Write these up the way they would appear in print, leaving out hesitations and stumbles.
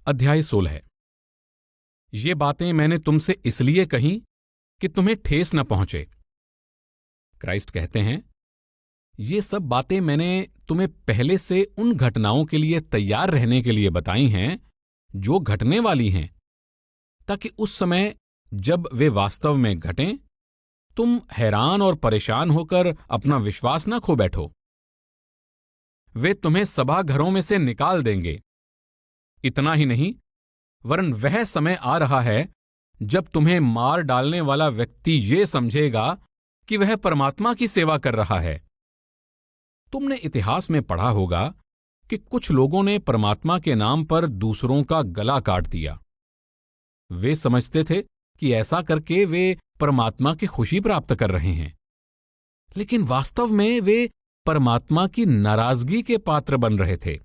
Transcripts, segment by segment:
अध्याय 16। ये बातें मैंने तुमसे इसलिए कहीं कि तुम्हें ठेस न पहुंचे। क्राइस्ट कहते हैं, ये सब बातें मैंने तुम्हें पहले से उन घटनाओं के लिए तैयार रहने के लिए बताई हैं जो घटने वाली हैं, ताकि उस समय जब वे वास्तव में घटें तुम हैरान और परेशान होकर अपना विश्वास न खो बैठो। वे तुम्हें सभा घरों में से निकाल देंगे। इतना ही नहीं, वरन वह समय आ रहा है जब तुम्हें मार डालने वाला व्यक्ति ये समझेगा कि वह परमात्मा की सेवा कर रहा है। तुमने इतिहास में पढ़ा होगा कि कुछ लोगों ने परमात्मा के नाम पर दूसरों का गला काट दिया। वे समझते थे कि ऐसा करके वे परमात्मा की खुशी प्राप्त कर रहे हैं, लेकिन वास्तव में वे परमात्मा की नाराजगी के पात्र बन रहे थे।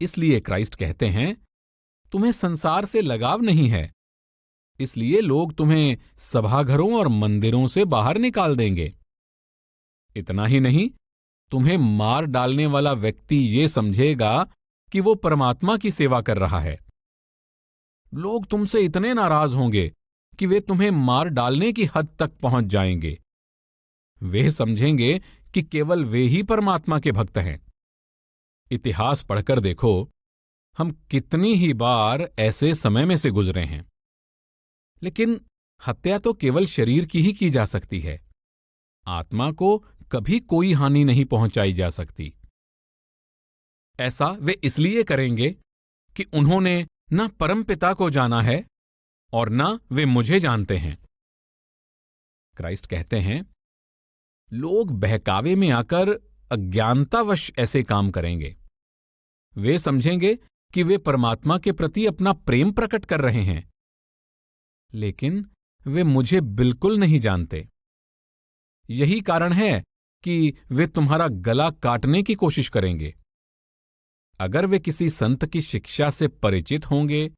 इसलिए क्राइस्ट कहते हैं, तुम्हें संसार से लगाव नहीं है, इसलिए लोग तुम्हें सभाघरों और मंदिरों से बाहर निकाल देंगे। इतना ही नहीं, तुम्हें मार डालने वाला व्यक्ति ये समझेगा कि वो परमात्मा की सेवा कर रहा है। लोग तुमसे इतने नाराज होंगे कि वे तुम्हें मार डालने की हद तक पहुंच जाएंगे। वे समझेंगे कि केवल वे ही परमात्मा के भक्त हैं। इतिहास पढ़कर देखो, हम कितनी ही बार ऐसे समय में से गुजरे हैं। लेकिन हत्या तो केवल शरीर की ही की जा सकती है, आत्मा को कभी कोई हानि नहीं पहुंचाई जा सकती। ऐसा वे इसलिए करेंगे कि उन्होंने न परमपिता को जाना है और न वे मुझे जानते हैं। क्राइस्ट कहते हैं, लोग बहकावे में आकर अज्ञानतावश ऐसे काम करेंगे। वे समझेंगे कि वे परमात्मा के प्रति अपना प्रेम प्रकट कर रहे हैं, लेकिन वे मुझे बिल्कुल नहीं जानते। यही कारण है कि वे तुम्हारा गला काटने की कोशिश करेंगे। अगर वे किसी संत की शिक्षा से परिचित होंगे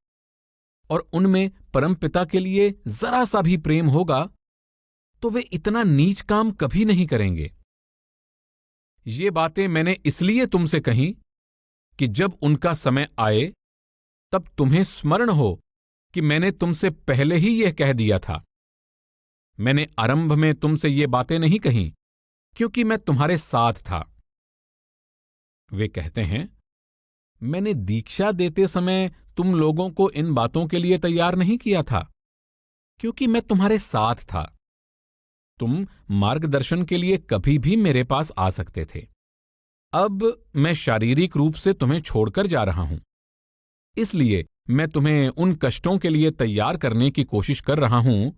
और उनमें परमपिता के लिए जरा सा भी प्रेम होगा, तो वे इतना नीच काम कभी नहीं करेंगे। ये बातें मैंने इसलिए तुमसे कहीं कि जब उनका समय आए तब तुम्हें स्मरण हो कि मैंने तुमसे पहले ही यह कह दिया था। मैंने आरंभ में तुमसे ये बातें नहीं कहीं क्योंकि मैं तुम्हारे साथ था। वे कहते हैं, मैंने दीक्षा देते समय तुम लोगों को इन बातों के लिए तैयार नहीं किया था क्योंकि मैं तुम्हारे साथ था। तुम मार्गदर्शन के लिए कभी भी मेरे पास आ सकते थे। अब मैं शारीरिक रूप से तुम्हें छोड़कर जा रहा हूं, इसलिए मैं तुम्हें उन कष्टों के लिए तैयार करने की कोशिश कर रहा हूं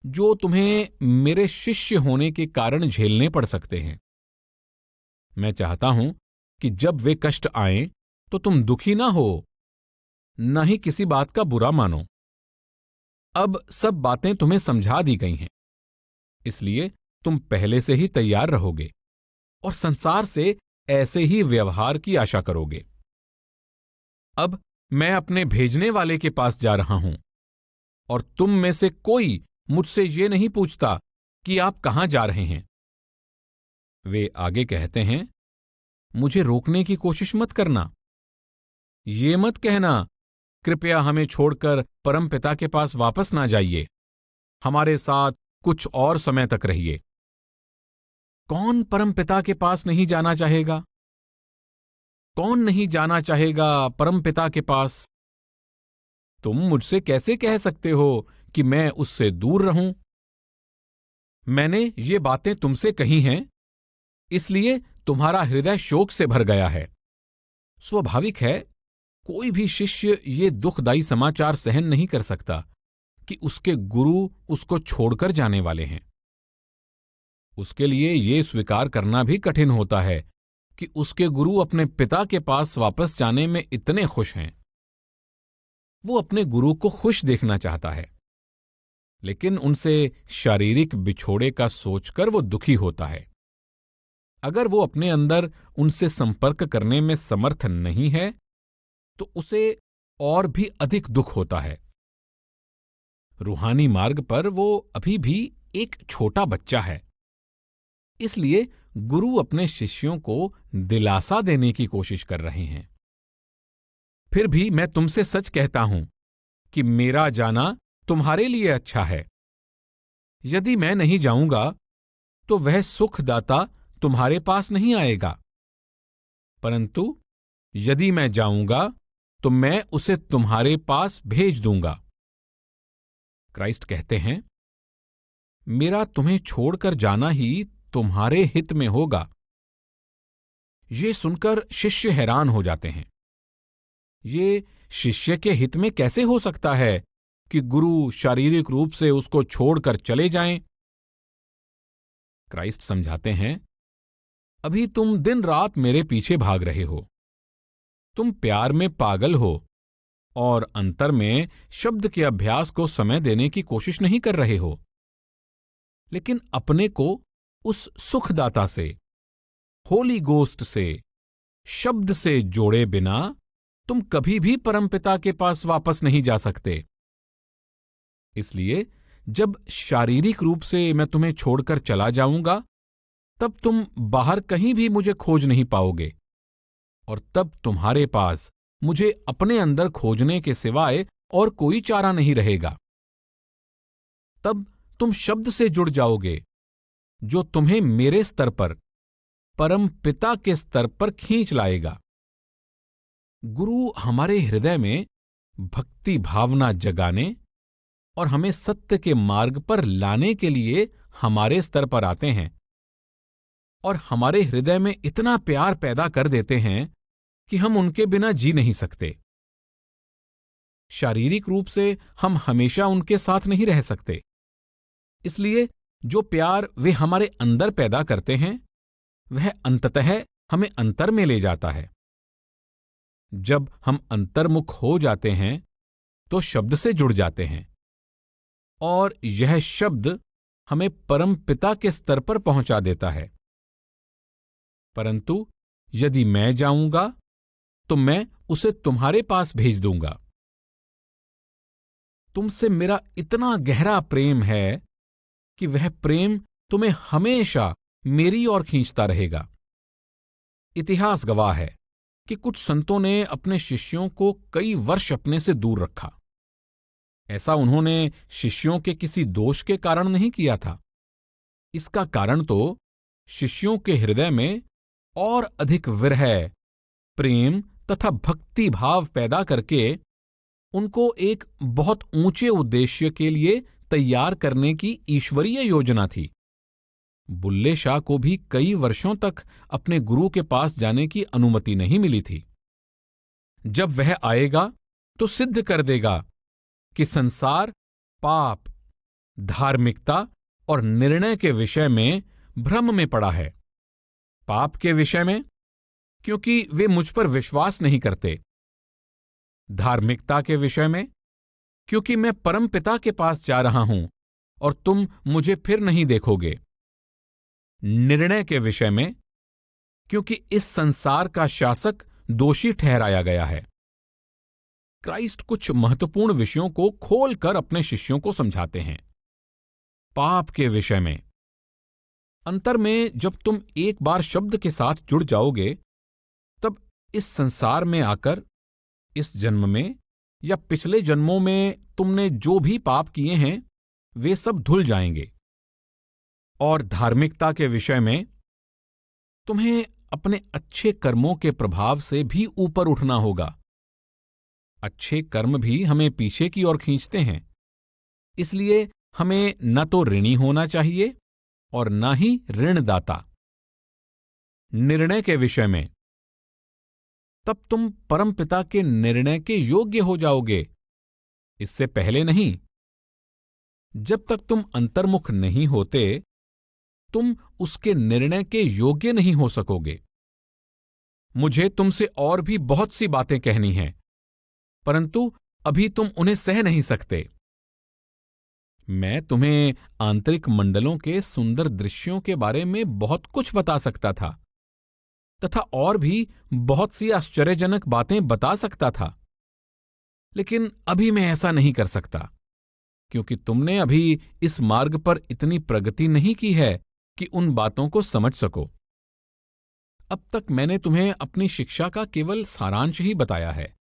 जो तुम्हें मेरे शिष्य होने के कारण झेलने पड़ सकते हैं। मैं चाहता हूं कि जब वे कष्ट आएं तो तुम दुखी ना हो, न ही किसी बात का बुरा मानो। अब सब बातें तुम्हें समझा दी गई हैं, इसलिए तुम पहले से ही तैयार रहोगे और संसार से ऐसे ही व्यवहार की आशा करोगे। अब मैं अपने भेजने वाले के पास जा रहा हूं और तुम में से कोई मुझसे ये नहीं पूछता कि आप कहां जा रहे हैं। वे आगे कहते हैं, मुझे रोकने की कोशिश मत करना। ये मत कहना, कृपया हमें छोड़कर परमपिता के पास वापस ना जाइए, हमारे साथ कुछ और समय तक रहिए। कौन परमपिता के पास नहीं जाना चाहेगा? कौन नहीं जाना चाहेगा परमपिता के पास? तुम मुझसे कैसे कह सकते हो कि मैं उससे दूर रहूं? मैंने ये बातें तुमसे कही हैं, इसलिए तुम्हारा हृदय शोक से भर गया है। स्वाभाविक है, कोई भी शिष्य ये दुखदायी समाचार सहन नहीं कर सकता कि उसके गुरु उसको छोड़कर जाने वाले हैं। उसके लिए ये स्वीकार करना भी कठिन होता है कि उसके गुरु अपने पिता के पास वापस जाने में इतने खुश हैं। वो अपने गुरु को खुश देखना चाहता है, लेकिन उनसे शारीरिक बिछोड़े का सोचकर वो दुखी होता है। अगर वो अपने अंदर उनसे संपर्क करने में समर्थ नहीं है तो उसे और भी अधिक दुख होता है। रूहानी मार्ग पर वो अभी भी एक छोटा बच्चा है, इसलिए गुरु अपने शिष्यों को दिलासा देने की कोशिश कर रहे हैं। फिर भी मैं तुमसे सच कहता हूं कि मेरा जाना तुम्हारे लिए अच्छा है। यदि मैं नहीं जाऊंगा तो वह सुखदाता तुम्हारे पास नहीं आएगा, परंतु यदि मैं जाऊंगा तो मैं उसे तुम्हारे पास भेज दूंगा। क्राइस्ट कहते हैं, मेरा तुम्हें छोड़कर जाना ही तुम्हारे हित में होगा। ये सुनकर शिष्य हैरान हो जाते हैं। ये शिष्य के हित में कैसे हो सकता है कि गुरु शारीरिक रूप से उसको छोड़कर चले जाएं? क्राइस्ट समझाते हैं, अभी तुम दिन रात मेरे पीछे भाग रहे हो। तुम प्यार में पागल हो और अंतर में शब्द के अभ्यास को समय देने की कोशिश नहीं कर रहे हो, लेकिन अपने को उस सुखदाता से, होली गोस्ट से, शब्द से जोड़े बिना तुम कभी भी परमपिता के पास वापस नहीं जा सकते। इसलिए जब शारीरिक रूप से मैं तुम्हें छोड़कर चला जाऊंगा, तब तुम बाहर कहीं भी मुझे खोज नहीं पाओगे, और तब तुम्हारे पास मुझे अपने अंदर खोजने के सिवाय और कोई चारा नहीं रहेगा। तब तुम शब्द से जुड़ जाओगे, जो तुम्हें मेरे स्तर पर, परम पिता के स्तर पर खींच लाएगा। गुरु हमारे हृदय में भक्ति भावना जगाने और हमें सत्य के मार्ग पर लाने के लिए हमारे स्तर पर आते हैं और हमारे हृदय में इतना प्यार पैदा कर देते हैं कि हम उनके बिना जी नहीं सकते। शारीरिक रूप से हम हमेशा उनके साथ नहीं रह सकते, इसलिए जो प्यार वे हमारे अंदर पैदा करते हैं वह अंततः हमें अंतर में ले जाता है। जब हम अंतर्मुख हो जाते हैं तो शब्द से जुड़ जाते हैं और यह शब्द हमें परम पिता के स्तर पर पहुंचा देता है। परंतु यदि मैं जाऊंगा तो मैं उसे तुम्हारे पास भेज दूंगा। तुमसे मेरा इतना गहरा प्रेम है कि वह प्रेम तुम्हें हमेशा मेरी ओर खींचता रहेगा। इतिहास गवाह है कि कुछ संतों ने अपने शिष्यों को कई वर्ष अपने से दूर रखा। ऐसा उन्होंने शिष्यों के किसी दोष के कारण नहीं किया था। इसका कारण तो शिष्यों के हृदय में और अधिक विरह, प्रेम तथा भक्ति भाव पैदा करके उनको एक बहुत ऊंचे उद्देश्य के लिए तैयार करने की ईश्वरीय योजना थी। बुल्ले शाह को भी कई वर्षों तक अपने गुरु के पास जाने की अनुमति नहीं मिली थी। जब वह आएगा तो सिद्ध कर देगा कि संसार पाप, धार्मिकता और निर्णय के विषय में भ्रम में पड़ा है। पाप के विषय में, क्योंकि वे मुझ पर विश्वास नहीं करते। धार्मिकता के विषय में, क्योंकि मैं परम पिता के पास जा रहा हूं और तुम मुझे फिर नहीं देखोगे। निर्णय के विषय में, क्योंकि इस संसार का शासक दोषी ठहराया गया है। क्राइस्ट कुछ महत्वपूर्ण विषयों को खोलकर अपने शिष्यों को समझाते हैं। पाप के विषय में, अंतर में जब तुम एक बार शब्द के साथ जुड़ जाओगे, तब इस संसार में आकर इस जन्म में या पिछले जन्मों में तुमने जो भी पाप किए हैं वे सब धुल जाएंगे। और धार्मिकता के विषय में, तुम्हें अपने अच्छे कर्मों के प्रभाव से भी ऊपर उठना होगा। अच्छे कर्म भी हमें पीछे की ओर खींचते हैं, इसलिए हमें न तो ऋणी होना चाहिए और न ही ऋणदाता। निर्णय के विषय में, तब तुम परमपिता के निर्णय के योग्य हो जाओगे, इससे पहले नहीं। जब तक तुम अंतर्मुख नहीं होते, तुम उसके निर्णय के योग्य नहीं हो सकोगे। मुझे तुमसे और भी बहुत सी बातें कहनी हैं, परंतु अभी तुम उन्हें सह नहीं सकते। मैं तुम्हें आंतरिक मंडलों के सुंदर दृश्यों के बारे में बहुत कुछ बता सकता था तथा और भी बहुत सी आश्चर्यजनक बातें बता सकता था, लेकिन अभी मैं ऐसा नहीं कर सकता, क्योंकि तुमने अभी इस मार्ग पर इतनी प्रगति नहीं की है कि उन बातों को समझ सको। अब तक मैंने तुम्हें अपनी शिक्षा का केवल सारांश ही बताया है।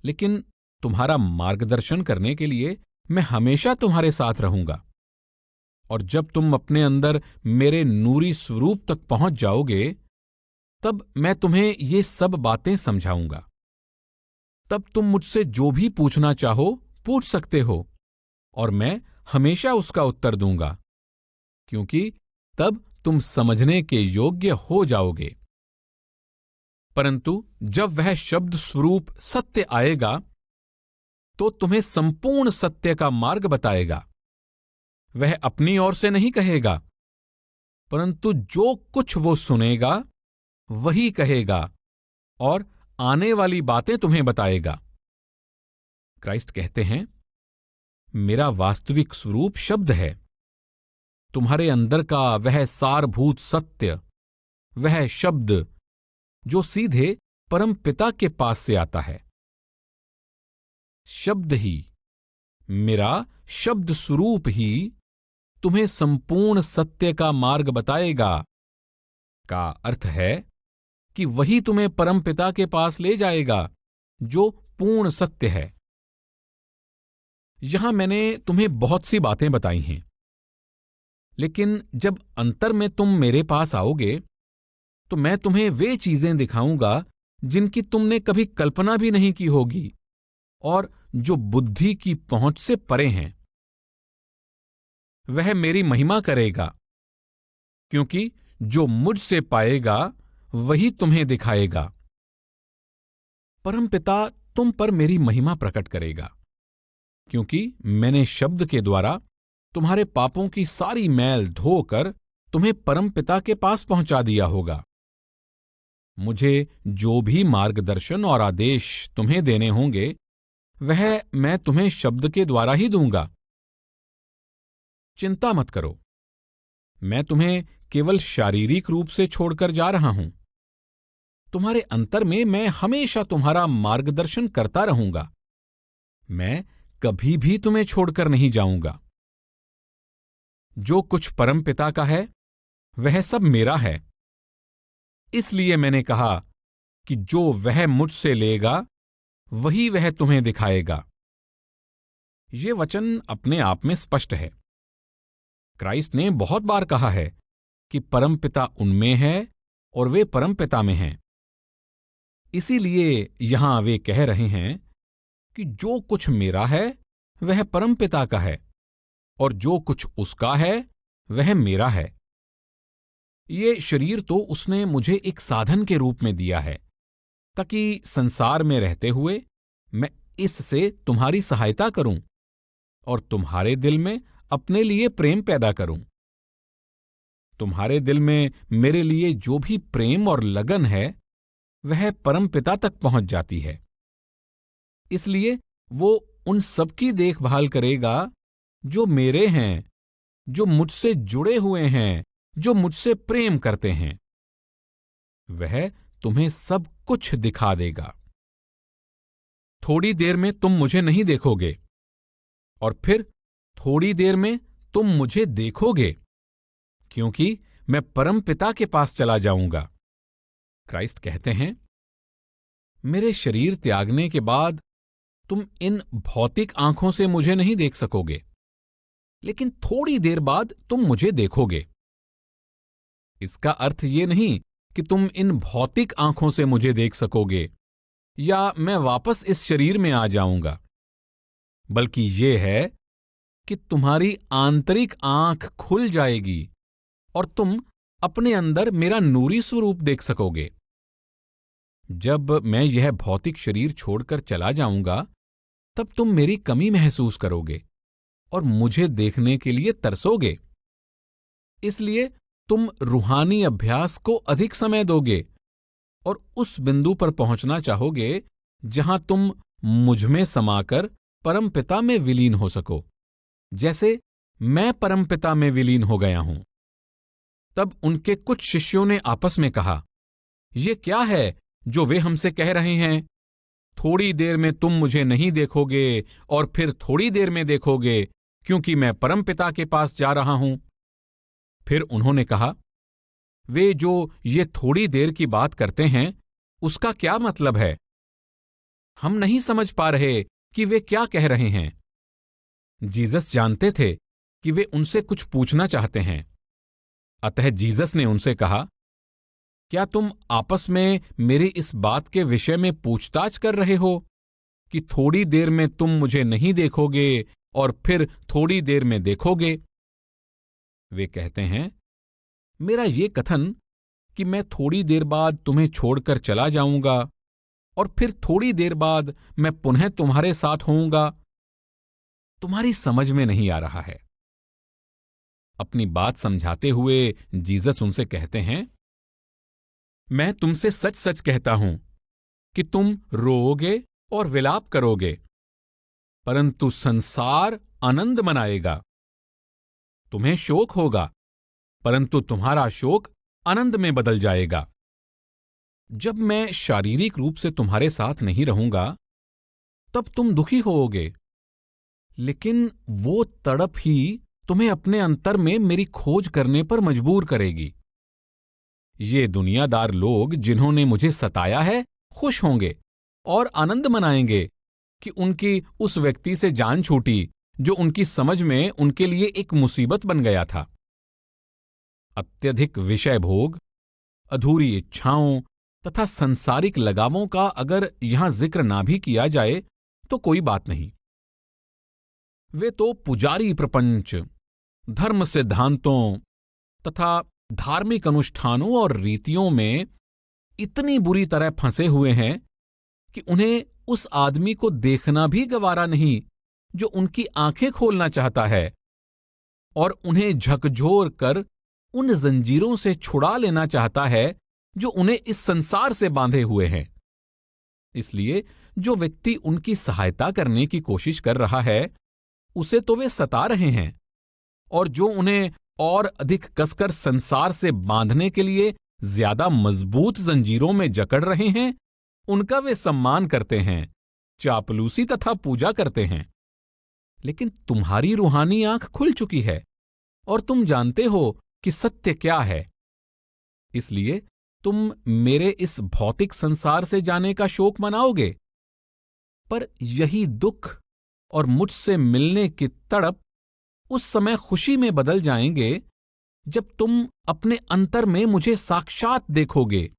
लेकिन तुम्हारा मार्गदर्शन करने के लिए मैं हमेशा तुम्हारे साथ रहूंगा। और जब तुम अपने अंदर मेरे नूरी स्वरूप तक पहुंच जाओगे, तब मैं तुम्हें ये सब बातें समझाऊंगा। तब तुम मुझसे जो भी पूछना चाहो पूछ सकते हो, और मैं हमेशा उसका उत्तर दूंगा, क्योंकि तब तुम समझने के योग्य हो जाओगे। परंतु जब वह शब्द स्वरूप सत्य आएगा, तो तुम्हें संपूर्ण सत्य का मार्ग बताएगा। वह अपनी ओर से नहीं कहेगा, परंतु जो कुछ वो सुनेगा वही कहेगा और आने वाली बातें तुम्हें बताएगा। क्राइस्ट कहते हैं, मेरा वास्तविक स्वरूप शब्द है। तुम्हारे अंदर का वह सारभूत सत्य, वह शब्द जो सीधे परम पिता के पास से आता है। शब्द ही, मेरा शब्द स्वरूप ही तुम्हें संपूर्ण सत्य का मार्ग बताएगा। का अर्थ है कि वही तुम्हें परम पिता के पास ले जाएगा, जो पूर्ण सत्य है। यहां मैंने तुम्हें बहुत सी बातें बताई हैं, लेकिन जब अंतर में तुम मेरे पास आओगे, तो मैं तुम्हें वे चीजें दिखाऊंगा जिनकी तुमने कभी कल्पना भी नहीं की होगी और जो बुद्धि की पहुंच से परे हैं। वह मेरी महिमा करेगा, क्योंकि जो मुझसे पाएगा वही तुम्हें दिखाएगा। परमपिता तुम पर मेरी महिमा प्रकट करेगा, क्योंकि मैंने शब्द के द्वारा तुम्हारे पापों की सारी मैल धोकर तुम्हें परमपिता के पास पहुंचा दिया होगा। मुझे जो भी मार्गदर्शन और आदेश तुम्हें देने होंगे, वह मैं तुम्हें शब्द के द्वारा ही दूंगा। चिंता मत करो, मैं तुम्हें केवल शारीरिक रूप से छोड़कर जा रहा हूं। तुम्हारे अंतर में मैं हमेशा तुम्हारा मार्गदर्शन करता रहूंगा। मैं कभी भी तुम्हें छोड़कर नहीं जाऊंगा। जो कुछ परमपिता का है वह सब मेरा है। इसलिए मैंने कहा कि जो वह मुझसे लेगा वही वह तुम्हें दिखाएगा। ये वचन अपने आप में स्पष्ट है। क्राइस्ट ने बहुत बार कहा है कि परमपिता उनमें है और वे परमपिता में हैं। इसीलिए यहां वे कह रहे हैं कि जो कुछ मेरा है वह परमपिता का है, और जो कुछ उसका है वह मेरा है। ये शरीर तो उसने मुझे एक साधन के रूप में दिया है, ताकि संसार में रहते हुए मैं इससे तुम्हारी सहायता करूं और तुम्हारे दिल में अपने लिए प्रेम पैदा करूं। तुम्हारे दिल में मेरे लिए जो भी प्रेम और लगन है, वह परमपिता तक पहुंच जाती है। इसलिए वो उन सबकी देखभाल करेगा जो मेरे हैं, जो मुझसे जुड़े हुए हैं, जो मुझसे प्रेम करते हैं। वह तुम्हें सब कुछ दिखा देगा। थोड़ी देर में तुम मुझे नहीं देखोगे, और फिर थोड़ी देर में तुम मुझे देखोगे, क्योंकि मैं परमपिता के पास चला जाऊंगा। क्राइस्ट कहते हैं, मेरे शरीर त्यागने के बाद तुम इन भौतिक आंखों से मुझे नहीं देख सकोगे, लेकिन थोड़ी देर बाद तुम मुझे देखोगे। इसका अर्थ ये नहीं कि तुम इन भौतिक आंखों से मुझे देख सकोगे या मैं वापस इस शरीर में आ जाऊंगा, बल्कि ये है कि तुम्हारी आंतरिक आंख खुल जाएगी और तुम अपने अंदर मेरा नूरी स्वरूप देख सकोगे। जब मैं यह भौतिक शरीर छोड़कर चला जाऊंगा, तब तुम मेरी कमी महसूस करोगे और मुझे देखने के लिए तरसोगे। इसलिए तुम रूहानी अभ्यास को अधिक समय दोगे और उस बिंदु पर पहुंचना चाहोगे जहां तुम मुझमें समाकर परमपिता में विलीन हो सको, जैसे मैं परमपिता में विलीन हो गया हूं। तब उनके कुछ शिष्यों ने आपस में कहा, ये क्या है जो वे हमसे कह रहे हैं? थोड़ी देर में तुम मुझे नहीं देखोगे और फिर थोड़ी देर में देखोगे, क्योंकि मैं परमपिता के पास जा रहा हूं। फिर उन्होंने कहा, वे जो ये थोड़ी देर की बात करते हैं, उसका क्या मतलब है? हम नहीं समझ पा रहे कि वे क्या कह रहे हैं। जीसस जानते थे कि वे उनसे कुछ पूछना चाहते हैं। अतः जीसस ने उनसे कहा, क्या तुम आपस में मेरी इस बात के विषय में पूछताछ कर रहे हो कि थोड़ी देर में तुम मुझे नहीं देखोगे और फिर थोड़ी देर में देखोगे? वे कहते हैं, मेरा ये कथन कि मैं थोड़ी देर बाद तुम्हें छोड़कर चला जाऊंगा और फिर थोड़ी देर बाद मैं पुनः तुम्हारे साथ होऊंगा, तुम्हारी समझ में नहीं आ रहा है। अपनी बात समझाते हुए जीसस उनसे कहते हैं, मैं तुमसे सच सच कहता हूं कि तुम रोओगे और विलाप करोगे, परंतु संसार आनंद मनाएगा। तुम्हें शोक होगा, परंतु तुम्हारा शोक आनंद में बदल जाएगा। जब मैं शारीरिक रूप से तुम्हारे साथ नहीं रहूंगा तब तुम दुखी होओगे, लेकिन वो तड़प ही तुम्हें अपने अंतर में मेरी खोज करने पर मजबूर करेगी। ये दुनियादार लोग जिन्होंने मुझे सताया है खुश होंगे और आनंद मनाएंगे कि उनकी उस व्यक्ति से जान छूटी जो उनकी समझ में उनके लिए एक मुसीबत बन गया था। अत्यधिक विषय भोग, अधूरी इच्छाओं तथा संसारिक लगावों का अगर यहां जिक्र ना भी किया जाए तो कोई बात नहीं। वे तो पुजारी प्रपंच, धर्म सिद्धांतों तथा धार्मिक अनुष्ठानों और रीतियों में इतनी बुरी तरह फंसे हुए हैं कि उन्हें उस आदमी को देखना भी गवारा नहीं जो उनकी आंखें खोलना चाहता है और उन्हें झकझोर कर उन जंजीरों से छुड़ा लेना चाहता है जो उन्हें इस संसार से बांधे हुए हैं। इसलिए जो व्यक्ति उनकी सहायता करने की कोशिश कर रहा है उसे तो वे सता रहे हैं, और जो उन्हें और अधिक कसकर संसार से बांधने के लिए ज्यादा मजबूत जंजीरों में जकड़ रहे हैं उनका वे सम्मान करते हैं, चापलूसी तथा पूजा करते हैं। लेकिन तुम्हारी रूहानी आंख खुल चुकी है और तुम जानते हो कि सत्य क्या है। इसलिए तुम मेरे इस भौतिक संसार से जाने का शोक मनाओगे, पर यही दुख और मुझसे मिलने की तड़प उस समय खुशी में बदल जाएंगे जब तुम अपने अंतर में मुझे साक्षात देखोगे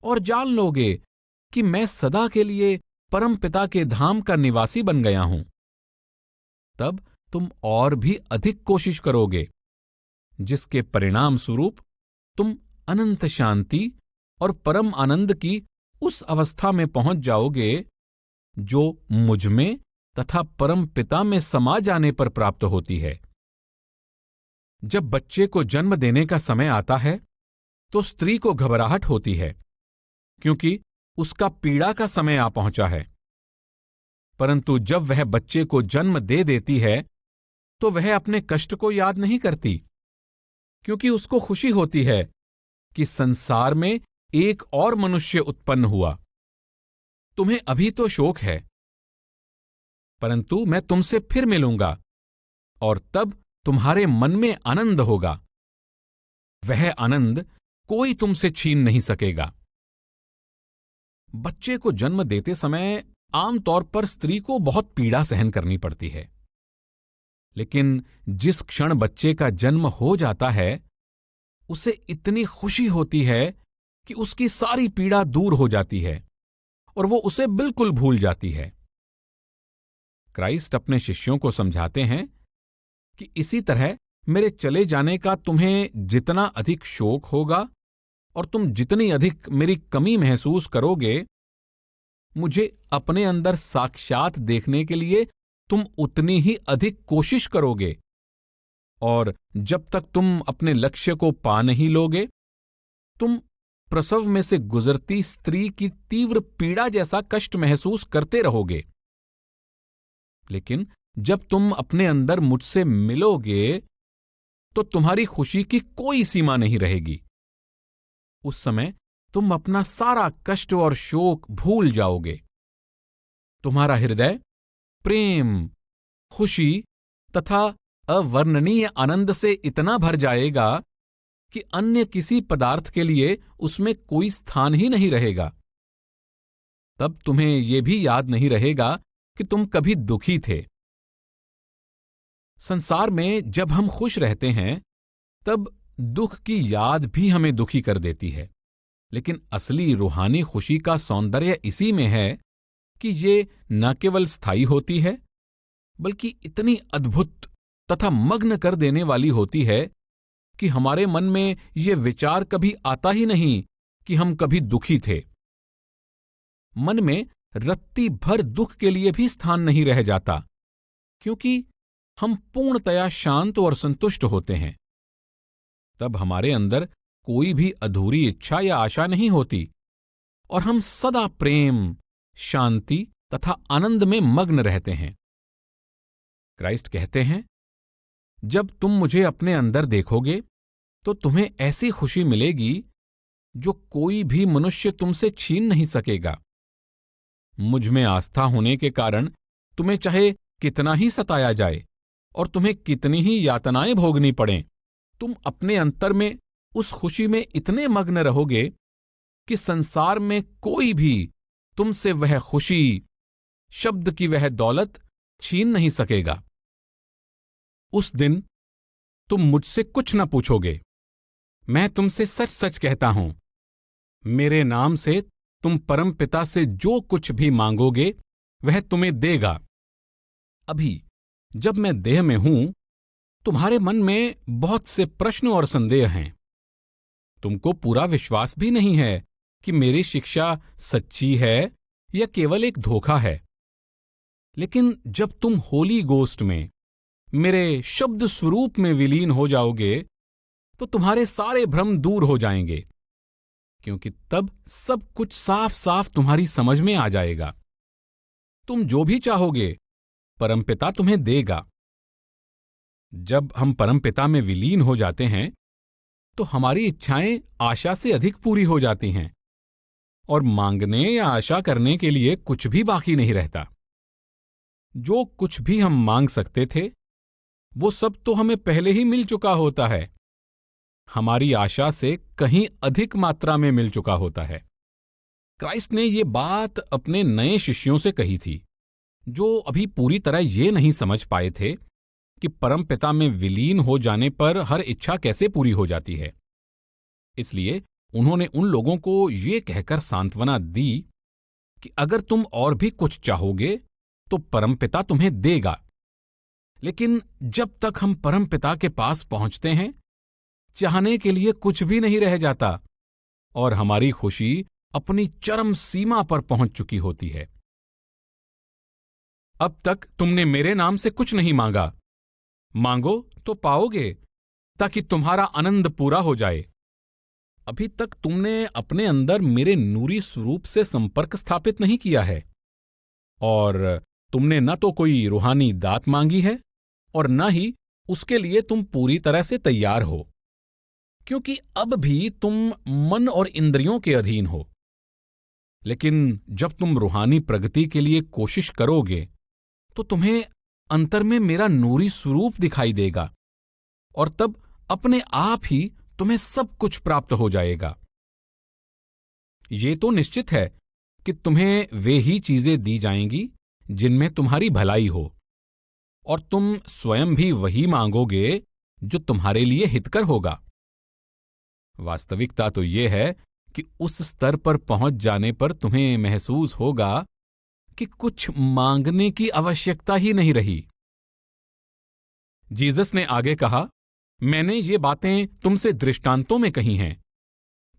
और जान लोगे कि मैं सदा के लिए परमपिता के धाम का निवासी बन गया हूं। तब तुम और भी अधिक कोशिश करोगे, जिसके परिणाम स्वरूप तुम अनंत शांति और परम आनंद की उस अवस्था में पहुंच जाओगे जो मुझ में तथा परम पिता में समा जाने पर प्राप्त होती है। जब बच्चे को जन्म देने का समय आता है तो स्त्री को घबराहट होती है, क्योंकि उसका पीड़ा का समय आ पहुंचा है। परंतु जब वह बच्चे को जन्म दे देती है तो वह अपने कष्ट को याद नहीं करती, क्योंकि उसको खुशी होती है कि संसार में एक और मनुष्य उत्पन्न हुआ। तुम्हें अभी तो शोक है, परंतु मैं तुमसे फिर मिलूंगा और तब तुम्हारे मन में आनंद होगा। वह आनंद कोई तुमसे छीन नहीं सकेगा। बच्चे को जन्म देते समय आमतौर पर स्त्री को बहुत पीड़ा सहन करनी पड़ती है, लेकिन जिस क्षण बच्चे का जन्म हो जाता है उसे इतनी खुशी होती है कि उसकी सारी पीड़ा दूर हो जाती है और वो उसे बिल्कुल भूल जाती है। क्राइस्ट अपने शिष्यों को समझाते हैं कि इसी तरह मेरे चले जाने का तुम्हें जितना अधिक शोक होगा और तुम जितनी अधिक मेरी कमी महसूस करोगे, मुझे अपने अंदर साक्षात देखने के लिए तुम उतनी ही अधिक कोशिश करोगे, और जब तक तुम अपने लक्ष्य को पा नहीं लोगे, तुम प्रसव में से गुजरती स्त्री की तीव्र पीड़ा जैसा कष्ट महसूस करते रहोगे। लेकिन जब तुम अपने अंदर मुझसे मिलोगे तो तुम्हारी खुशी की कोई सीमा नहीं रहेगी। उस समय तुम अपना सारा कष्ट और शोक भूल जाओगे। तुम्हारा हृदय प्रेम, खुशी तथा अवर्णनीय आनंद से इतना भर जाएगा कि अन्य किसी पदार्थ के लिए उसमें कोई स्थान ही नहीं रहेगा। तब तुम्हें यह भी याद नहीं रहेगा कि तुम कभी दुखी थे। संसार में जब हम खुश रहते हैं तब दुख की याद भी हमें दुखी कर देती है, लेकिन असली रूहानी खुशी का सौंदर्य इसी में है कि ये न केवल स्थायी होती है बल्कि इतनी अद्भुत तथा मग्न कर देने वाली होती है कि हमारे मन में ये विचार कभी आता ही नहीं कि हम कभी दुखी थे। मन में रत्ती भर दुख के लिए भी स्थान नहीं रह जाता, क्योंकि हम पूर्णतया शांत और संतुष्ट होते हैं। तब हमारे अंदर कोई भी अधूरी इच्छा या आशा नहीं होती और हम सदा प्रेम, शांति तथा आनंद में मग्न रहते हैं। क्राइस्ट कहते हैं, जब तुम मुझे अपने अंदर देखोगे तो तुम्हें ऐसी खुशी मिलेगी जो कोई भी मनुष्य तुमसे छीन नहीं सकेगा। मुझ में आस्था होने के कारण तुम्हें चाहे कितना ही सताया जाए और तुम्हें कितनी ही यातनाएं भोगनी पड़ें, तुम अपने अंतर में उस खुशी में इतने मग्न रहोगे कि संसार में कोई भी तुमसे वह खुशी, शब्द की वह दौलत छीन नहीं सकेगा। उस दिन तुम मुझसे कुछ न पूछोगे। मैं तुमसे सच सच कहता हूं, मेरे नाम से तुम परमपिता से जो कुछ भी मांगोगे वह तुम्हें देगा। अभी जब मैं देह में हूं, तुम्हारे मन में बहुत से प्रश्न और संदेह हैं। तुमको पूरा विश्वास भी नहीं है कि मेरी शिक्षा सच्ची है या केवल एक धोखा है। लेकिन जब तुम होली गोस्ट में मेरे शब्द स्वरूप में विलीन हो जाओगे तो तुम्हारे सारे भ्रम दूर हो जाएंगे, क्योंकि तब सब कुछ साफ साफ तुम्हारी समझ में आ जाएगा। तुम जो भी चाहोगे परमपिता तुम्हें देगा। जब हम परमपिता में विलीन हो जाते हैं तो हमारी इच्छाएं आशा से अधिक पूरी हो जाती हैं और मांगने या आशा करने के लिए कुछ भी बाकी नहीं रहता। जो कुछ भी हम मांग सकते थे वो सब तो हमें पहले ही मिल चुका होता है। हमारी आशा से कहीं अधिक मात्रा में मिल चुका होता है। क्राइस्ट ने ये बात अपने नए शिष्यों से कही थी, जो अभी पूरी तरह ये नहीं समझ पाए थे कि परमपिता में विलीन हो जाने पर हर इच्छा कैसे पूरी हो जाती है। इसलिए उन्होंने उन लोगों को ये कहकर सांत्वना दी कि अगर तुम और भी कुछ चाहोगे तो परमपिता तुम्हें देगा। लेकिन जब तक हम परमपिता के पास पहुंचते हैं, चाहने के लिए कुछ भी नहीं रह जाता और हमारी खुशी अपनी चरम सीमा पर पहुंच चुकी होती है। अब तक तुमने मेरे नाम से कुछ नहीं मांगा। मांगो तो पाओगे, ताकि तुम्हारा आनंद पूरा हो जाए। अभी तक तुमने अपने अंदर मेरे नूरी स्वरूप से संपर्क स्थापित नहीं किया है और तुमने न तो कोई रूहानी दात मांगी है और न ही उसके लिए तुम पूरी तरह से तैयार हो, क्योंकि अब भी तुम मन और इंद्रियों के अधीन हो। लेकिन जब तुम रूहानी प्रगति के लिए कोशिश करोगे तो तुम्हें अंतर में मेरा नूरी स्वरूप दिखाई देगा और तब अपने आप ही तुम्हें सब कुछ प्राप्त हो जाएगा। ये तो निश्चित है कि तुम्हें वे ही चीजें दी जाएंगी जिनमें तुम्हारी भलाई हो, और तुम स्वयं भी वही मांगोगे जो तुम्हारे लिए हितकर होगा। वास्तविकता तो यह है कि उस स्तर पर पहुंच जाने पर तुम्हें महसूस होगा कि कुछ मांगने की आवश्यकता ही नहीं रही। जीसस ने आगे कहा, मैंने ये बातें तुमसे दृष्टांतों में कही हैं,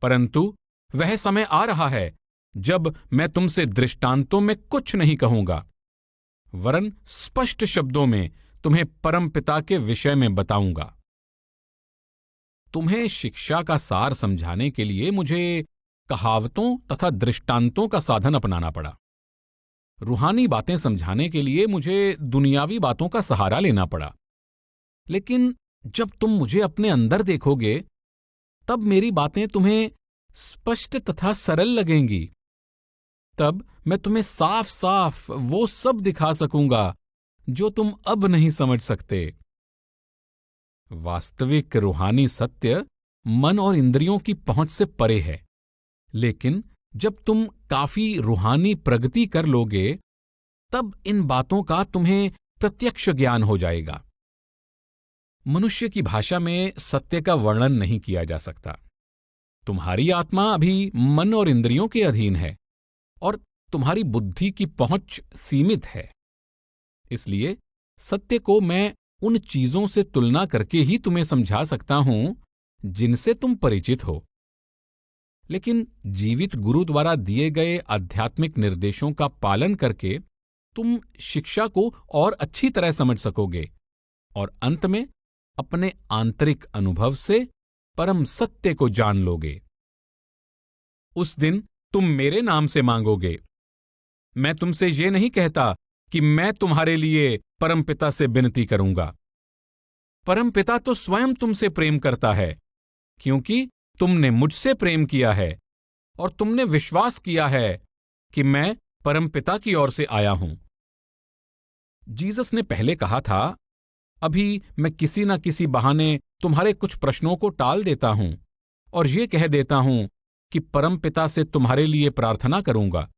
परंतु वह समय आ रहा है जब मैं तुमसे दृष्टांतों में कुछ नहीं कहूंगा, वरन स्पष्ट शब्दों में तुम्हें परमपिता के विषय में बताऊंगा। तुम्हें शिक्षा का सार समझाने के लिए मुझे कहावतों तथा दृष्टांतों का साधन अपनाना पड़ा। रूहानी बातें समझाने के लिए मुझे दुनियावी बातों का सहारा लेना पड़ा। लेकिन जब तुम मुझे अपने अंदर देखोगे तब मेरी बातें तुम्हें स्पष्ट तथा सरल लगेंगी। तब मैं तुम्हें साफ साफ वो सब दिखा सकूंगा जो तुम अब नहीं समझ सकते। वास्तविक रूहानी सत्य मन और इंद्रियों की पहुंच से परे है, लेकिन जब तुम काफी रूहानी प्रगति कर लोगे, तब इन बातों का तुम्हें प्रत्यक्ष ज्ञान हो जाएगा। मनुष्य की भाषा में सत्य का वर्णन नहीं किया जा सकता। तुम्हारी आत्मा अभी मन और इंद्रियों के अधीन है और तुम्हारी बुद्धि की पहुंच सीमित है। इसलिए सत्य को मैं उन चीजों से तुलना करके ही तुम्हें समझा सकता हूं जिनसे तुम परिचित हो। लेकिन जीवित गुरु द्वारा दिए गए आध्यात्मिक निर्देशों का पालन करके तुम शिक्षा को और अच्छी तरह समझ सकोगे और अंत में अपने आंतरिक अनुभव से परम सत्य को जान लोगे। उस दिन तुम मेरे नाम से मांगोगे। मैं तुमसे ये नहीं कहता कि मैं तुम्हारे लिए परमपिता से विनती करूंगा। परमपिता तो स्वयं तुमसे प्रेम करता है, क्योंकि तुमने मुझसे प्रेम किया है और तुमने विश्वास किया है कि मैं परमपिता की ओर से आया हूं। जीसस ने पहले कहा था, अभी मैं किसी न किसी बहाने तुम्हारे कुछ प्रश्नों को टाल देता हूं और ये कह देता हूं कि परमपिता से तुम्हारे लिए प्रार्थना करूंगा।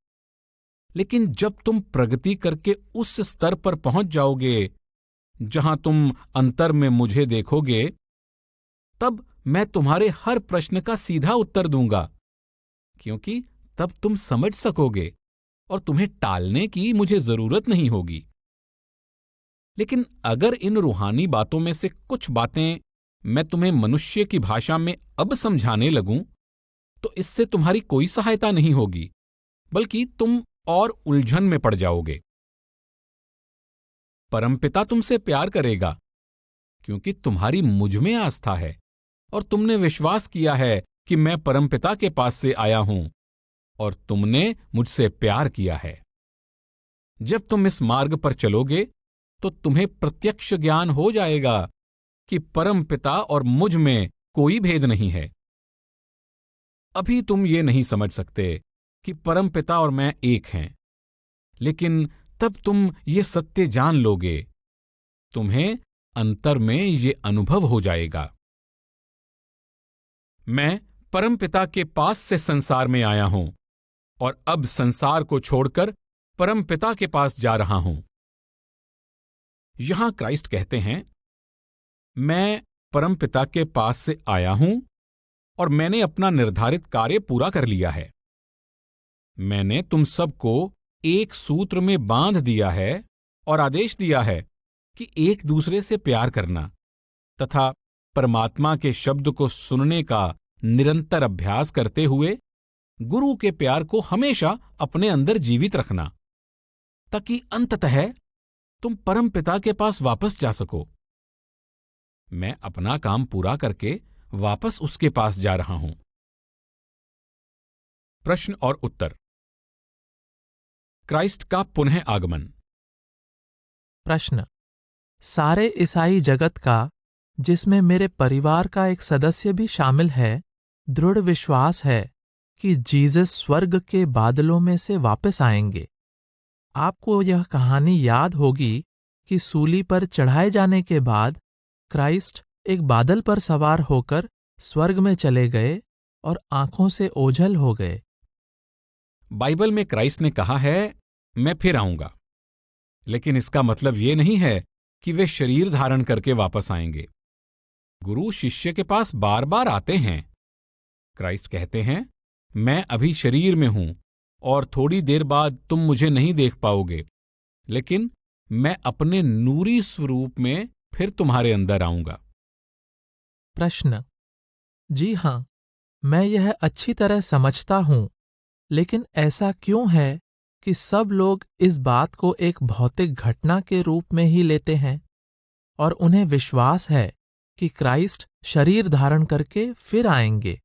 लेकिन जब तुम प्रगति करके उस स्तर पर पहुंच जाओगे जहां तुम अंतर में मुझे देखोगे, तब मैं तुम्हारे हर प्रश्न का सीधा उत्तर दूंगा, क्योंकि तब तुम समझ सकोगे और तुम्हें टालने की मुझे जरूरत नहीं होगी। लेकिन अगर इन रूहानी बातों में से कुछ बातें मैं तुम्हें मनुष्य की भाषा में अब समझाने लगूं, तो इससे तुम्हारी कोई सहायता नहीं होगी, बल्कि तुम और उलझन में पड़ जाओगे। परमपिता तुमसे प्यार करेगा, क्योंकि तुम्हारी मुझ में आस्था है और तुमने विश्वास किया है कि मैं परमपिता के पास से आया हूं और तुमने मुझसे प्यार किया है। जब तुम इस मार्ग पर चलोगे तो तुम्हें प्रत्यक्ष ज्ञान हो जाएगा कि परमपिता और मुझ में कोई भेद नहीं है। अभी तुम ये नहीं समझ सकते कि परमपिता और मैं एक हैं, लेकिन तब तुम ये सत्य जान लोगे। तुम्हें अंतर में ये अनुभव हो जाएगा। मैं परमपिता के पास से संसार में आया हूं और अब संसार को छोड़कर परमपिता के पास जा रहा हूं। यहां क्राइस्ट कहते हैं, मैं परमपिता के पास से आया हूं और मैंने अपना निर्धारित कार्य पूरा कर लिया है। मैंने तुम सबको एक सूत्र में बांध दिया है और आदेश दिया है कि एक दूसरे से प्यार करना तथा परमात्मा के शब्द को सुनने का निरंतर अभ्यास करते हुए गुरु के प्यार को हमेशा अपने अंदर जीवित रखना, ताकि अंततः तुम परमपिता के पास वापस जा सको। मैं अपना काम पूरा करके वापस उसके पास जा रहा हूं। प्रश्न और उत्तर। क्राइस्ट का पुनः आगमन। प्रश्न। सारे ईसाई जगत का, जिसमें मेरे परिवार का एक सदस्य भी शामिल है, दृढ़ विश्वास है कि जीसस स्वर्ग के बादलों में से वापस आएंगे। आपको यह कहानी याद होगी कि सूली पर चढ़ाए जाने के बाद क्राइस्ट एक बादल पर सवार होकर स्वर्ग में चले गए और आंखों से ओझल हो गए। बाइबल में क्राइस्ट ने कहा है, मैं फिर आऊंगा, लेकिन इसका मतलब यह नहीं है कि वे शरीर धारण करके वापस आएंगे। गुरु शिष्य के पास बार बार आते हैं। क्राइस्ट कहते हैं, मैं अभी शरीर में हूं और थोड़ी देर बाद तुम मुझे नहीं देख पाओगे, लेकिन मैं अपने नूरी स्वरूप में फिर तुम्हारे अंदर आऊंगा। प्रश्न। जी हां, मैं यह अच्छी तरह समझता हूं, लेकिन ऐसा क्यों है कि सब लोग इस बात को एक भौतिक घटना के रूप में ही लेते हैं और उन्हें विश्वास है कि क्राइस्ट शरीर धारण करके फिर आएंगे?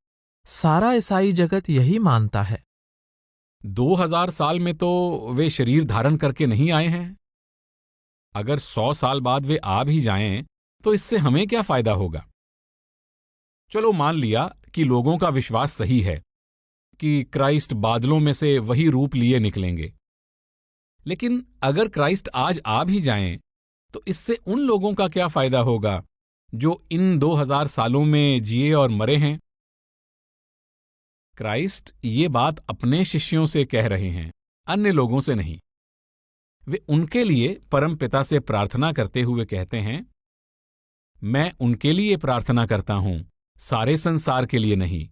सारा ईसाई जगत यही मानता है। 2000 साल में तो वे शरीर धारण करके नहीं आए हैं। अगर 100 साल बाद वे आ भी जाएं, तो इससे हमें क्या फायदा होगा? चलो मान लिया कि लोगों का विश्वास सही है कि क्राइस्ट बादलों में से वही रूप लिए निकलेंगे। लेकिन अगर क्राइस्ट आज आ भी जाएं, तो इससे उन लोगों का क्या फायदा होगा जो इन 2000 सालों में जिए और मरे हैं? क्राइस्ट ये बात अपने शिष्यों से कह रहे हैं, अन्य लोगों से नहीं। वे उनके लिए परमपिता से प्रार्थना करते हुए कहते हैं, मैं उनके लिए प्रार्थना करता हूं, सारे संसार के लिए नहीं।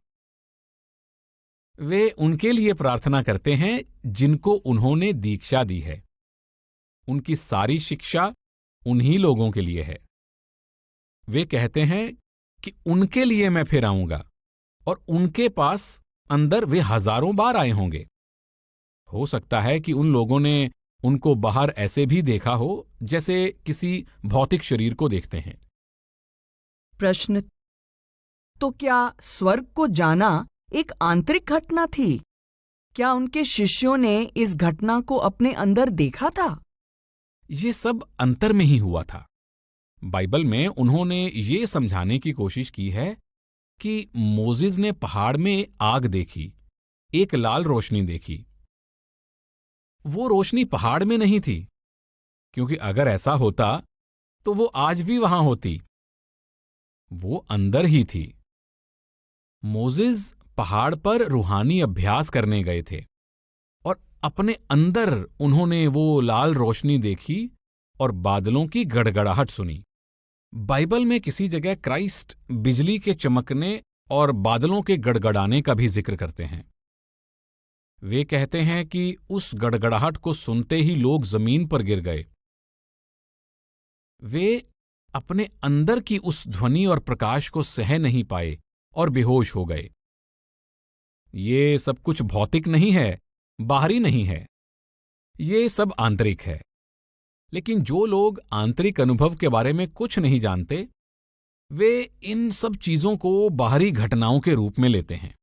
वे उनके लिए प्रार्थना करते हैं जिनको उन्होंने दीक्षा दी है। उनकी सारी शिक्षा उन्हीं लोगों के लिए है। वे कहते हैं कि उनके लिए मैं फिर आऊंगा और उनके पास अंदर वे हजारों बार आए होंगे। हो सकता है कि उन लोगों ने उनको बाहर ऐसे भी देखा हो जैसे किसी भौतिक शरीर को देखते हैं। प्रश्न: तो क्या स्वर्ग को जाना एक आंतरिक घटना थी? क्या उनके शिष्यों ने इस घटना को अपने अंदर देखा था? ये सब अंतर में ही हुआ था। बाइबल में उन्होंने ये समझाने की कोशिश की है कि मोजेस ने पहाड़ में आग देखी, एक लाल रोशनी देखी। वो रोशनी पहाड़ में नहीं थी, क्योंकि अगर ऐसा होता तो वो आज भी वहां होती। वो अंदर ही थी। मोजेस पहाड़ पर रूहानी अभ्यास करने गए थे और अपने अंदर उन्होंने वो लाल रोशनी देखी और बादलों की गड़गड़ाहट सुनी। बाइबल में किसी जगह क्राइस्ट बिजली के चमकने और बादलों के गड़गड़ाने का भी जिक्र करते हैं। वे कहते हैं कि उस गड़गड़ाहट को सुनते ही लोग जमीन पर गिर गए। वे अपने अंदर की उस ध्वनि और प्रकाश को सह नहीं पाए और बेहोश हो गए। ये सब कुछ भौतिक नहीं है, बाहरी नहीं है, ये सब आंतरिक है। लेकिन जो लोग आंतरिक अनुभव के बारे में कुछ नहीं जानते, वे इन सब चीजों को बाहरी घटनाओं के रूप में लेते हैं।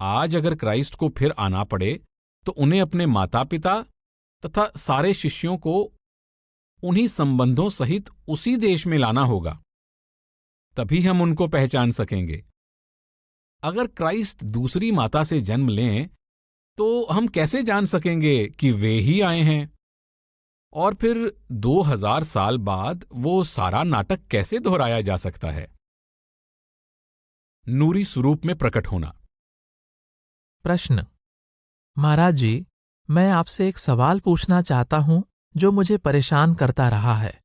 आज अगर क्राइस्ट को फिर आना पड़े तो उन्हें अपने माता पिता तथा सारे शिष्यों को उन्हीं संबंधों सहित उसी देश में लाना होगा, तभी हम उनको पहचान सकेंगे। अगर क्राइस्ट दूसरी माता से जन्म लें तो हम कैसे जान सकेंगे कि वे ही आए हैं? और फिर 2000 साल बाद वो सारा नाटक कैसे दोहराया जा सकता है? नूरी स्वरूप में प्रकट होना। प्रश्न: महाराज जी, मैं आपसे एक सवाल पूछना चाहता हूं जो मुझे परेशान करता रहा है।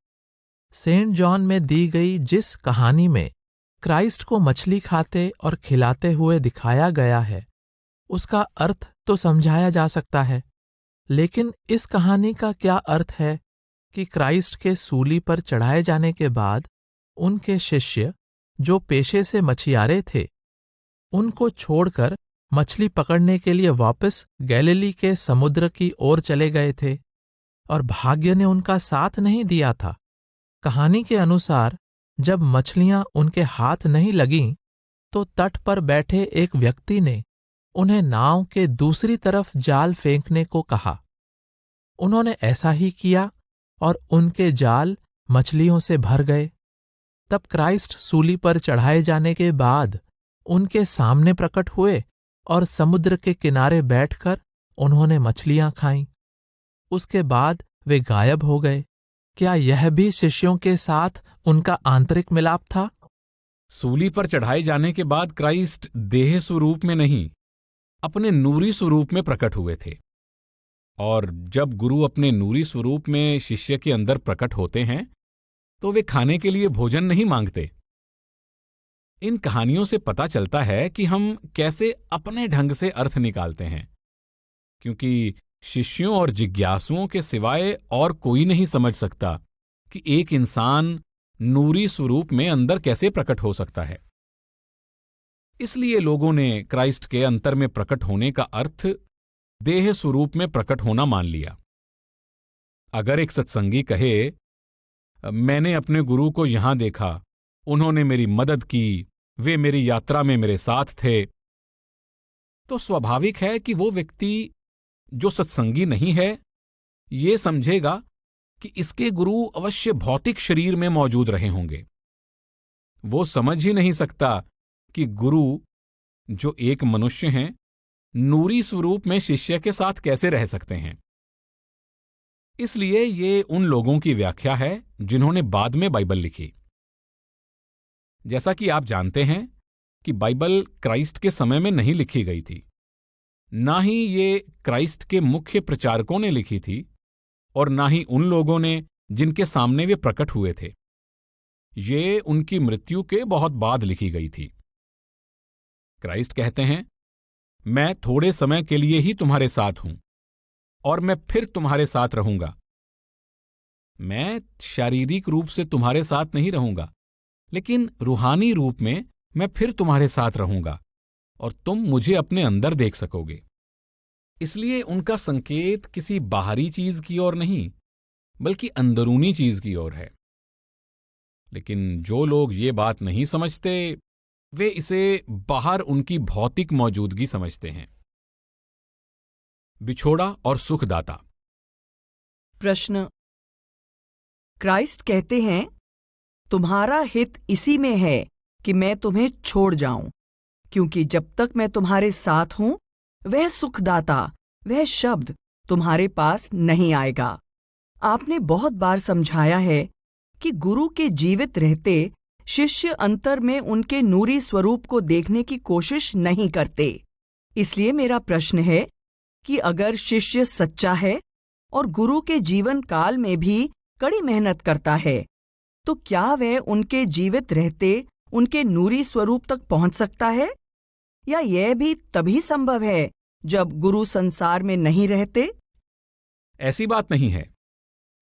सेंट जॉन में दी गई जिस कहानी में क्राइस्ट को मछली खाते और खिलाते हुए दिखाया गया है, उसका अर्थ तो समझाया जा सकता है, लेकिन इस कहानी का क्या अर्थ है कि क्राइस्ट के सूली पर चढ़ाए जाने के बाद उनके शिष्य, जो पेशे से मछियारे थे, उनको छोड़कर मछली पकड़ने के लिए वापस गैलिली के समुद्र की ओर चले गए थे और भाग्य ने उनका साथ नहीं दिया था। कहानी के अनुसार जब मछलियां उनके हाथ नहीं लगीं, तो तट पर बैठे एक व्यक्ति ने उन्हें नाव के दूसरी तरफ जाल फेंकने को कहा। उन्होंने ऐसा ही किया और उनके जाल मछलियों से भर गए। तब क्राइस्ट सूली पर चढ़ाए जाने के बाद उनके सामने प्रकट हुए और समुद्र के किनारे बैठकर उन्होंने मछलियां खाईं। उसके बाद वे गायब हो गए। क्या यह भी शिष्यों के साथ उनका आंतरिक मिलाप था? सूली पर चढ़ाए जाने के बाद क्राइस्ट देह स्वरूप में नहीं, अपने नूरी स्वरूप में प्रकट हुए थे। और जब गुरु अपने नूरी स्वरूप में शिष्य के अंदर प्रकट होते हैं तो वे खाने के लिए भोजन नहीं मांगते। इन कहानियों से पता चलता है कि हम कैसे अपने ढंग से अर्थ निकालते हैं, क्योंकि शिष्यों और जिज्ञासुओं के सिवाय और कोई नहीं समझ सकता कि एक इंसान नूरी स्वरूप में अंदर कैसे प्रकट हो सकता है। इसलिए लोगों ने क्राइस्ट के अंतर में प्रकट होने का अर्थ देह स्वरूप में प्रकट होना मान लिया। अगर एक सत्संगी कहे, मैंने अपने गुरु को यहां देखा, उन्होंने मेरी मदद की, वे मेरी यात्रा में मेरे साथ थे, तो स्वाभाविक है कि वो व्यक्ति जो सत्संगी नहीं है, ये समझेगा कि इसके गुरु अवश्य भौतिक शरीर में मौजूद रहे होंगे। वो समझ ही नहीं सकता कि गुरु, जो एक मनुष्य हैं, नूरी स्वरूप में शिष्य के साथ कैसे रह सकते हैं। इसलिए ये उन लोगों की व्याख्या है जिन्होंने बाद में बाइबल लिखी। जैसा कि आप जानते हैं कि बाइबल क्राइस्ट के समय में नहीं लिखी गई थी, ना ही ये क्राइस्ट के मुख्य प्रचारकों ने लिखी थी, और ना ही उन लोगों ने जिनके सामने वे प्रकट हुए थे। ये उनकी मृत्यु के बहुत बाद लिखी गई थी। क्राइस्ट कहते हैं, मैं थोड़े समय के लिए ही तुम्हारे साथ हूं और मैं फिर तुम्हारे साथ रहूंगा। मैं शारीरिक रूप से तुम्हारे साथ नहीं रहूंगा, लेकिन रूहानी रूप में मैं फिर तुम्हारे साथ रहूंगा और तुम मुझे अपने अंदर देख सकोगे। इसलिए उनका संकेत किसी बाहरी चीज की ओर नहीं, बल्कि अंदरूनी चीज की ओर है। लेकिन जो लोग ये बात नहीं समझते, वे इसे बाहर उनकी भौतिक मौजूदगी समझते हैं। बिछोड़ा और सुखदाता। प्रश्न। क्राइस्ट कहते हैं, तुम्हारा हित इसी में है कि मैं तुम्हें छोड़ जाऊं, क्योंकि जब तक मैं तुम्हारे साथ हूं, वह सुखदाता, वह शब्द तुम्हारे पास नहीं आएगा। आपने बहुत बार समझाया है कि गुरु के जीवित रहते शिष्य अंतर में उनके नूरी स्वरूप को देखने की कोशिश नहीं करते। इसलिए मेरा प्रश्न है कि अगर शिष्य सच्चा है और गुरु के जीवन काल में भी कड़ी मेहनत करता है, तो क्या वह उनके जीवित रहते उनके नूरी स्वरूप तक पहुंच सकता है, या यह भी तभी संभव है जब गुरु संसार में नहीं रहते? ऐसी बात नहीं है।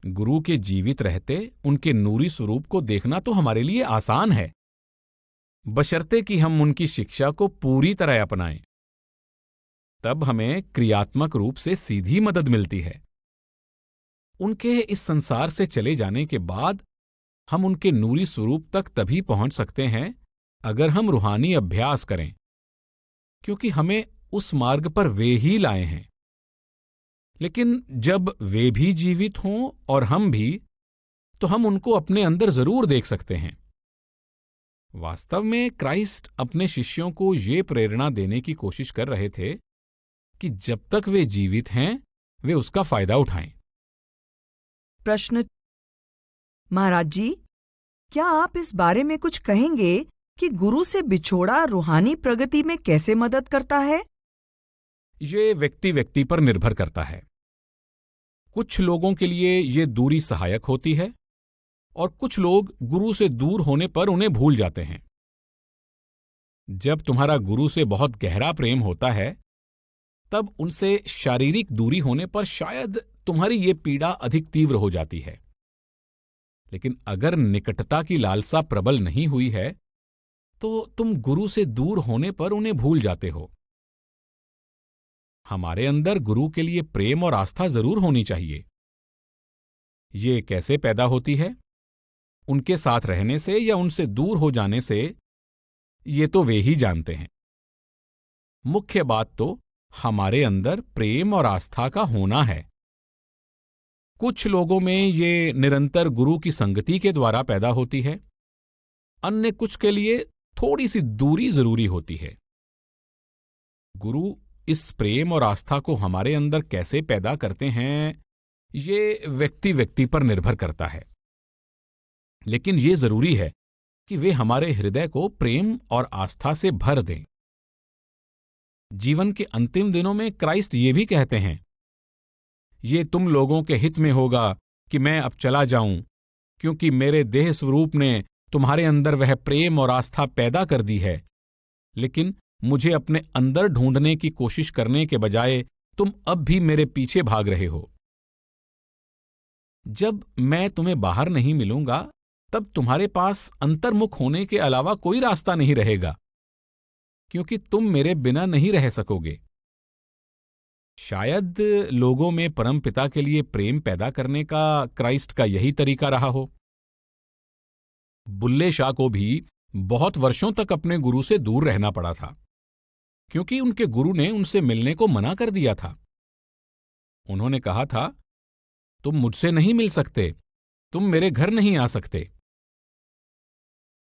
गुरु के जीवित रहते उनके नूरी स्वरूप को देखना तो हमारे लिए आसान है, बशर्ते कि हम उनकी शिक्षा को पूरी तरह अपनाएं। तब हमें क्रियात्मक रूप से सीधी मदद मिलती है। उनके इस संसार से चले जाने के बाद हम उनके नूरी स्वरूप तक तभी पहुंच सकते हैं अगर हम रूहानी अभ्यास करें, क्योंकि हमें उस मार्ग पर वे ही लाए हैं। लेकिन जब वे भी जीवित हों और हम भी, तो हम उनको अपने अंदर जरूर देख सकते हैं। वास्तव में क्राइस्ट अपने शिष्यों को ये प्रेरणा देने की कोशिश कर रहे थे कि जब तक वे जीवित हैं, वे उसका फायदा उठाएं। प्रश्न। महाराज जी, क्या आप इस बारे में कुछ कहेंगे कि गुरु से बिछोड़ा रूहानी प्रगति में कैसे मदद करता है? ये व्यक्ति व्यक्ति पर निर्भर करता है। कुछ लोगों के लिए ये दूरी सहायक होती है और कुछ लोग गुरु से दूर होने पर उन्हें भूल जाते हैं। जब तुम्हारा गुरु से बहुत गहरा प्रेम होता है, तब उनसे शारीरिक दूरी होने पर शायद तुम्हारी ये पीड़ा अधिक तीव्र हो जाती है। लेकिन अगर निकटता की लालसा प्रबल नहीं हुई है, तो तुम गुरु से दूर होने पर उन्हें भूल जाते हो। हमारे अंदर गुरु के लिए प्रेम और आस्था जरूर होनी चाहिए। ये कैसे पैदा होती है? उनके साथ रहने से या उनसे दूर हो जाने से, ये तो वे ही जानते हैं। मुख्य बात तो हमारे अंदर प्रेम और आस्था का होना है। कुछ लोगों में ये निरंतर गुरु की संगति के द्वारा पैदा होती है, अन्य कुछ के लिए थोड़ी सी दूरी जरूरी होती है। गुरु इस प्रेम और आस्था को हमारे अंदर कैसे पैदा करते हैं, ये व्यक्ति व्यक्ति पर निर्भर करता है। लेकिन ये जरूरी है कि वे हमारे हृदय को प्रेम और आस्था से भर दें। जीवन के अंतिम दिनों में क्राइस्ट ये भी कहते हैं, ये तुम लोगों के हित में होगा कि मैं अब चला जाऊं, क्योंकि मेरे देह स्वरूप ने तुम्हारे अंदर वह प्रेम और आस्था पैदा कर दी है। लेकिन मुझे अपने अंदर ढूंढने की कोशिश करने के बजाय तुम अब भी मेरे पीछे भाग रहे हो। जब मैं तुम्हें बाहर नहीं मिलूंगा, तब तुम्हारे पास अंतर्मुख होने के अलावा कोई रास्ता नहीं रहेगा, क्योंकि तुम मेरे बिना नहीं रह सकोगे। शायद लोगों में परमपिता के लिए प्रेम पैदा करने का क्राइस्ट का यही तरीका रहा हो। बुल्ले शाह को भी बहुत वर्षों तक अपने गुरु से दूर रहना पड़ा था, क्योंकि उनके गुरु ने उनसे मिलने को मना कर दिया था। उन्होंने कहा था, तुम मुझसे नहीं मिल सकते, तुम मेरे घर नहीं आ सकते।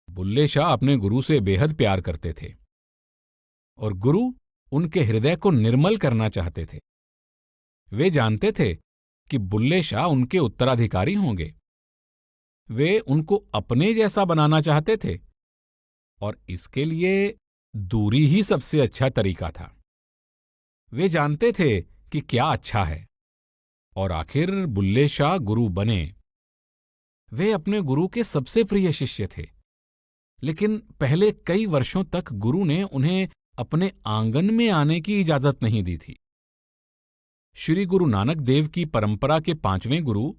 बुल्ले शाह अपने गुरु से बेहद प्यार करते थे और गुरु उनके हृदय को निर्मल करना चाहते थे। वे जानते थे कि बुल्ले शाह उनके उत्तराधिकारी होंगे। वे उनको अपने जैसा बनाना चाहते थे और इसके लिए दूरी ही सबसे अच्छा तरीका था। वे जानते थे कि क्या अच्छा है, और आखिर बुल्ले शाह गुरु बने। वे अपने गुरु के सबसे प्रिय शिष्य थे, लेकिन पहले कई वर्षों तक गुरु ने उन्हें अपने आंगन में आने की इजाजत नहीं दी थी। श्री गुरु नानक देव की परंपरा के 5वें गुरु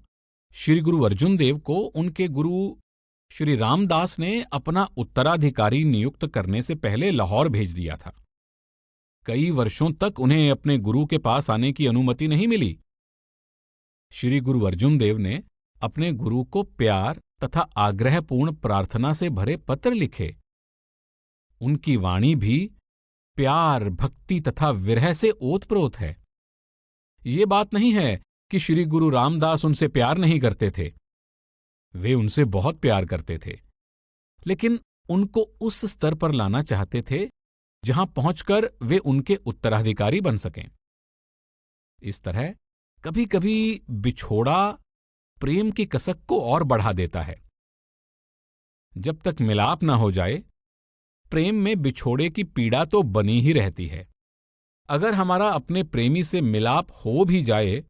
श्री गुरु अर्जुन देव को उनके गुरु श्री रामदास ने अपना उत्तराधिकारी नियुक्त करने से पहले लाहौर भेज दिया था। कई वर्षों तक उन्हें अपने गुरु के पास आने की अनुमति नहीं मिली। श्री गुरु अर्जुन देव ने अपने गुरु को प्यार तथा आग्रहपूर्ण प्रार्थना से भरे पत्र लिखे। उनकी वाणी भी प्यार, भक्ति तथा विरह से ओतप्रोत है। ये बात नहीं है कि श्री गुरु रामदास उनसे प्यार नहीं करते थे। वे उनसे बहुत प्यार करते थे, लेकिन उनको उस स्तर पर लाना चाहते थे जहां पहुंचकर वे उनके उत्तराधिकारी बन सकें। इस तरह कभी कभी बिछोड़ा प्रेम की कसक को और बढ़ा देता है। जब तक मिलाप ना हो जाए, प्रेम में बिछोड़े की पीड़ा तो बनी ही रहती है। अगर हमारा अपने प्रेमी से मिलाप हो भी जाए,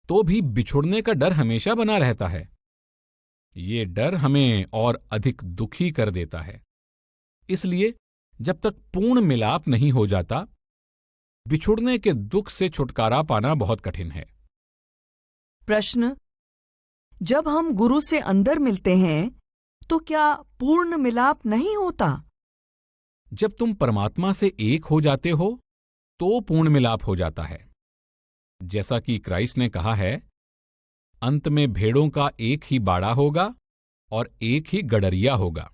तो भी बिछुड़ने का डर हमेशा बना रहता है। ये डर हमें और अधिक दुखी कर देता है। इसलिए जब तक पूर्ण मिलाप नहीं हो जाता, बिछुड़ने के दुख से छुटकारा पाना बहुत कठिन है। प्रश्न: जब हम गुरु से अंदर मिलते हैं तो क्या पूर्ण मिलाप नहीं होता? जब तुम परमात्मा से एक हो जाते हो तो पूर्ण मिलाप हो जाता है। जैसा कि क्राइस्ट ने कहा है, अंत में भेड़ों का एक ही बाड़ा होगा और एक ही गडरिया होगा।